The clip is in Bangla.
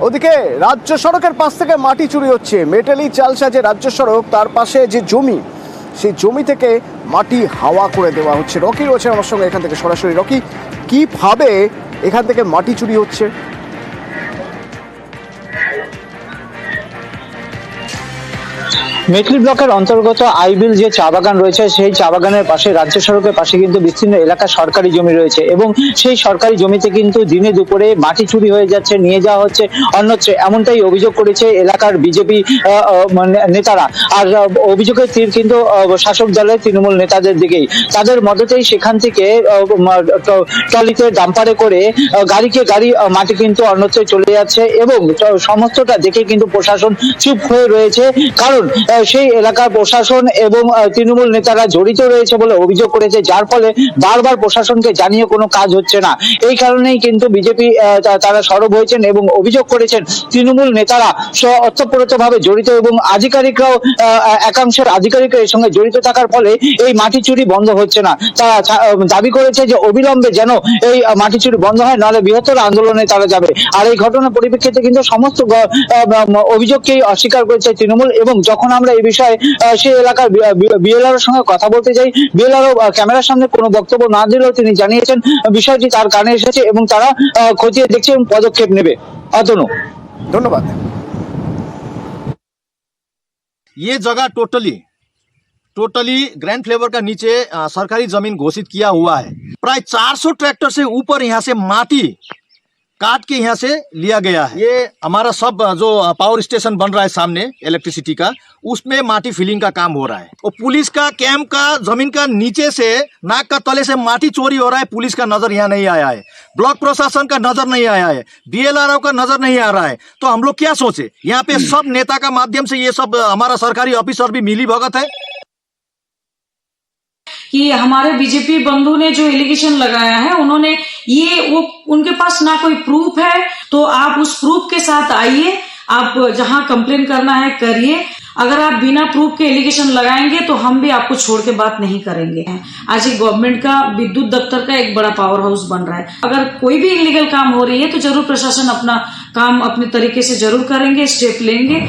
ওদিকে রাজ্য সড়কের পাশ থেকে মাটি চুরি হচ্ছে। মেটালি চালসা যে রাজ্য সড়ক, তার পাশে যে জমি, সেই জমি থেকে মাটি হাওয়া করে দেওয়া হচ্ছে। রকি রয়েছে আমার সঙ্গে এখান থেকে সরাসরি। রকি, কিভাবে এখান থেকে মাটি চুরি হচ্ছে? মেটলি ব্লকের অন্তর্গত আইবিল যে চা বাগান রয়েছে, সেই চা বাগানের পাশে রাজ্য সড়কের পাশে কিন্তু বিস্তীর্ণ এলাকা সরকারি জমি রয়েছে এবং সেই সরকারি জমিতে কিন্তু দিনে দুপুরে মাটি চুরি হয়ে যাচ্ছে, নিয়ে যাওয়া হচ্ছে অন্যত্র, এমনটাই অভিযোগ করেছে এলাকার বিজেপি নেতারা। আর অভিযোগের তীর কিন্তু শাসক দলের তৃণমূল নেতাদের দিকেই। তাদের মদতেই সেখান থেকে ট্রলিতে ডাম্পারে করে গাড়িকে গাড়ি মাটি কিন্তু অন্যত্র চলে যাচ্ছে এবং সমস্তটা দেখে কিন্তু প্রশাসন চুপ হয়ে রয়েছে, কারণ সেই এলাকার প্রশাসন এবং তৃণমূল নেতারা জড়িত রয়েছে বলে অভিযোগ করেছে, যার ফলে বারবার প্রশাসনকে জানিয়ে কোনো কাজ হচ্ছে না। এই কারণেই কিন্তু বিজেপি তারা সরব হয়েছেন এবং অভিযোগ করেছেন তৃণমূল নেতারা ওতপ্রোতভাবে জড়িত এবং আধিকারিকরাও একাংশের আধিকারিকরা এর সঙ্গে জড়িত থাকার ফলে এই মাটি চুরি বন্ধ হচ্ছে না। তারা দাবি করেছে যে অবিলম্বে যেন এই মাটি চুরি বন্ধ হয়, নাহলে বৃহত্তর আন্দোলনে তারা যাবে। আর এই ঘটনার পরিপ্রেক্ষিতে কিন্তু সমস্ত অভিযোগকেই অস্বীকার করেছে তৃণমূল। এবং যখন আমরা এই বিষয়ে সেই এলাকার বিএলআর এর সঙ্গে কথা বলতে যাই, বিএলআর ক্যামেরার সামনে কোনো বক্তব্য না দিলেও তিনি জানিয়েছেন বিষয়টি তার কানে এসেছে এবং তারা খতিয়ে দেখছে এবং পদক্ষেপ নেবে। অতনু, ধন্যবাদ। ये जगह टोटली ग्रैंड फ्लेवर का नीचे सरकारी जमीन घोषित किया हुआ है। प्राय 400 ट्रैक्टर से ऊपर यहाँ से माटी काट के यहाँ से लिया गया है। ये हमारा सब जो पावर स्टेशन बन रहा है सामने इलेक्ट्रिसिटी का, उसमें माटी फिलिंग का काम हो रहा है। और पुलिस का कैंप का जमीन का नीचे से नाक का तले से माटी चोरी हो रहा है। पुलिस का नजर यहाँ नहीं आया है, ब्लॉक प्रशासन का नजर नहीं आया है, बीएलआरओ का नजर नहीं आ रहा है। तो हम लोग क्या सोचे, यहाँ पे सब नेता का माध्यम से ये सब हमारा सरकारी ऑफिसर भी मिली भगत है कि हमारे बीजेपी बंधु ने जो एलिगेशन लगाया है, उन्होंने वो उनके पास ना कोई प्रूफ है, तो आप उस प्रूफ के साथ आइए, आप जहां कंप्लेन करना है करिए। अगर आप बिना प्रूफ के एलिगेशन लगाएंगे तो हम भी आपको छोड़ के बात नहीं करेंगे। आज एक गवर्नमेंट का विद्युत दफ्तर का एक बड़ा पावर हाउस बन रहा है, अगर कोई भी इलीगल काम हो रही है तो जरूर प्रशासन अपना काम अपने तरीके से जरूर करेंगे, स्टेप लेंगे।